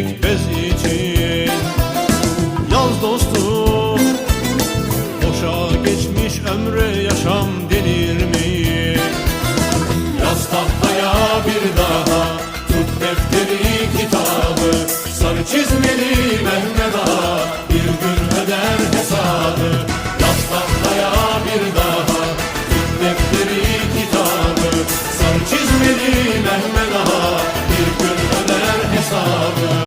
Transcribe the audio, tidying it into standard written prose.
delik bez için. Yaz dostum, boşa geçmiş ömre yaşam denir mi? Yaz tahtaya bir daha, tut defteri kitabı, sarı çizmeli Mehmet